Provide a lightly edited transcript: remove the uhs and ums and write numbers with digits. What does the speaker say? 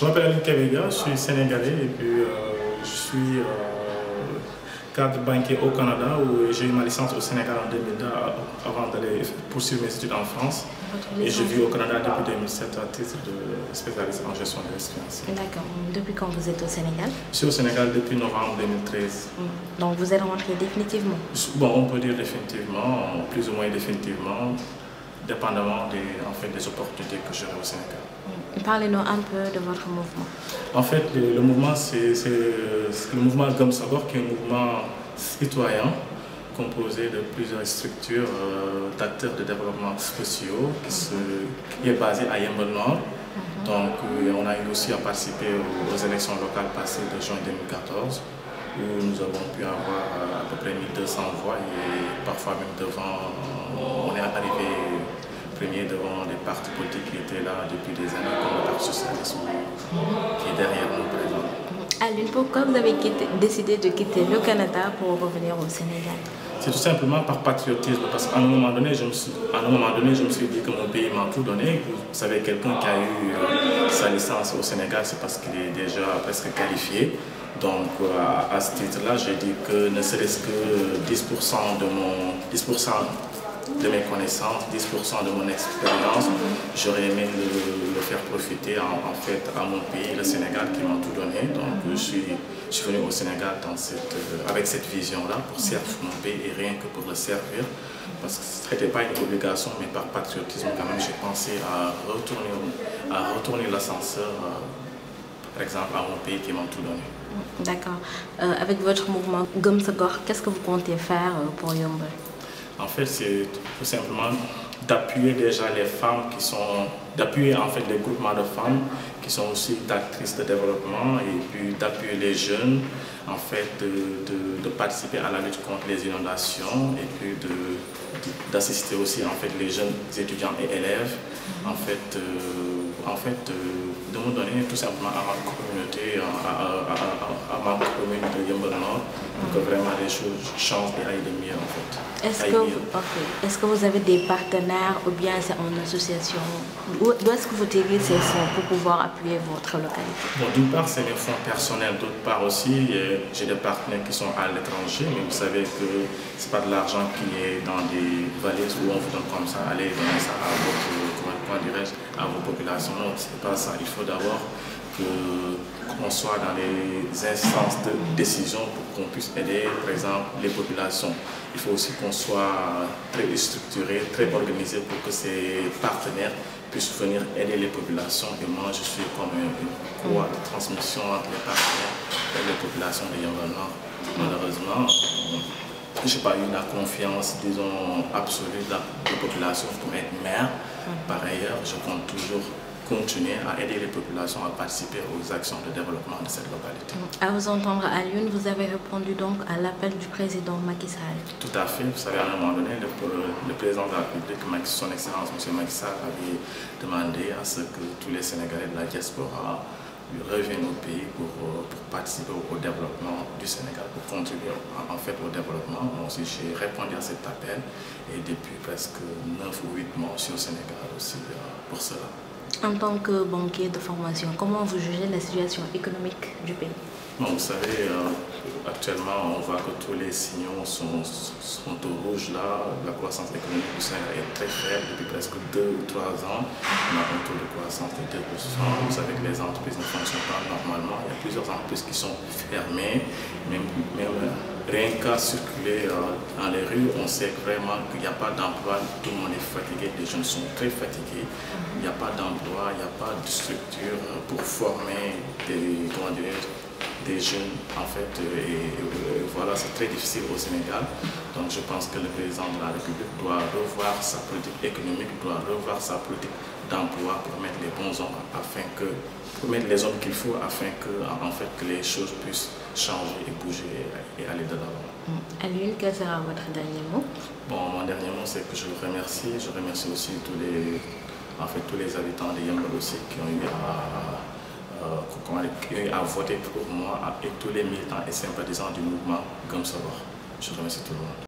Je m'appelle Alioune Kebega, je suis sénégalais et puis je suis cadre banquier au Canada où j'ai eu ma licence au Sénégal en 2002 avant d'aller poursuivre mes études en France. Et je vis au Canada depuis 2007 à titre de spécialiste en gestion de risque financier. D'accord. Depuis quand vous êtes au Sénégal? Je suis au Sénégal depuis novembre 2013. Donc vous êtes rentré définitivement? Bon, on peut dire définitivement, plus ou moins définitivement, dépendamment des opportunités que j'aurai au Sénégal. Parlez-nous un peu de votre mouvement. En fait, le mouvement, c'est le mouvement Gëm Sa Gox, qui est un mouvement citoyen composé de plusieurs structures d'acteurs de développement sociaux qui est basé à Yeumbeul Nord. Donc, on a eu aussi à participer aux élections locales passées de juin 2014, où nous avons pu avoir à peu près 1200 voix et parfois même devant, on est arrivé premier devant des partis politiques qui étaient là depuis des années, comme le Parti socialiste qui est derrière nous présent. Alioune, pourquoi vous avez décidé de quitter le Canada pour revenir au Sénégal? C'est tout simplement par patriotisme, parce qu'à un moment donné, je me suis dit que mon pays m'a tout donné. Vous savez, quelqu'un qui a eu sa licence au Sénégal, c'est parce qu'il est déjà presque qualifié. Donc, à ce titre-là, j'ai dit que ne serait-ce que 10% de mes connaissances, 10% de mon expérience, j'aurais aimé le faire profiter en fait à mon pays, le Sénégal, qui m'a tout donné. Donc je suis venu au Sénégal avec cette vision-là pour servir mon pays et rien que pour le servir. Parce que ce n'était pas une obligation, mais par patriotisme quand même, j'ai pensé à retourner l'ascenseur, par exemple, à mon pays qui m'a tout donné. D'accord. Avec votre mouvement Gëm Sa Gox, qu'est-ce que vous comptez faire pour Yeumbeul? En fait, c'est tout simplement d'appuyer déjà les femmes d'appuyer en fait les groupements de femmes qui sont aussi d'actrices de développement et puis d'appuyer les jeunes, en fait, de participer à la lutte contre les inondations et puis d'assister aussi en fait les jeunes étudiants et élèves, en fait, de me donner tout simplement à ma communauté, à ma commune de Yeumbeul Nord, pour que vraiment les choses changent et aillent de mieux en fait. Est-ce que vous avez des partenaires ou bien c'est en association? D'où est-ce que vous tirez ces fonds pour pouvoir appuyer votre localité? Bon, d'une part, c'est mes fonds personnels, d'autre part aussi, j'ai des partenaires qui sont à l'étranger, mais vous savez que ce n'est pas de l'argent qui est dans des valises où on vous donne comme ça, allez donner ça à à vos populations. Non, ce n'est pas ça. Il faut d'abord qu'on soit dans les instances de décision pour qu'on puisse aider, par exemple, les populations. Il faut aussi qu'on soit très structuré, très organisé pour que ces partenaires puissent venir aider les populations. Et moi, je suis comme une courroie de transmission entre les partenaires et les populations de Yeumbeul Nord. Malheureusement, je n'ai pas eu la confiance, disons, absolue de la population pour être maire. Par ailleurs, je compte toujours continuer à aider les populations à participer aux actions de développement de cette localité. À vous entendre, Alioune, vous avez répondu donc à l'appel du président Macky Sall. Tout à fait. Vous savez, à un moment donné, le président de la République, son Excellence M. Macky Sall, avait demandé à ce que tous les Sénégalais de la diaspora reviennent au pays pour participer au développement du Sénégal, pour contribuer en fait au développement. Moi aussi, j'ai répondu à cet appel et depuis presque 9 ou 8 mois, je suis au Sénégal aussi pour cela. En tant que banquier de formation, comment vous jugez la situation économique du pays? Bon, vous savez, actuellement, on voit que tous les signaux sont au rouge là. La croissance économique du Sénégal est très faible depuis presque 2 ou 3 ans. On a un taux de croissance de 2%. Vous savez que les entreprises ne fonctionnent pas normalement. Il y a plusieurs entreprises qui sont fermées. Même rien qu'à circuler dans les rues, on sait vraiment qu'il n'y a pas d'emploi. Tout le monde est fatigué. Les jeunes sont très fatigués. Il n'y a pas d'emploi, il n'y a pas de structure pour former des jeunes en fait et voilà, c'est très difficile au Sénégal. Donc je pense que le président de la République doit revoir sa politique économique, doit revoir sa politique d'emploi pour mettre les bons hommes pour mettre les hommes qu'il faut afin que les choses puissent changer et bouger et aller de l'avant. Alioune, quel sera votre dernier mot? Bon, mon dernier mot, c'est que je le remercie. Je remercie aussi tous les habitants de Yeumbeul aussi qui ont eu à voter pour moi et tous les militants et sympathisants du mouvement Gëm Sa Gox. Je remercie tout le monde.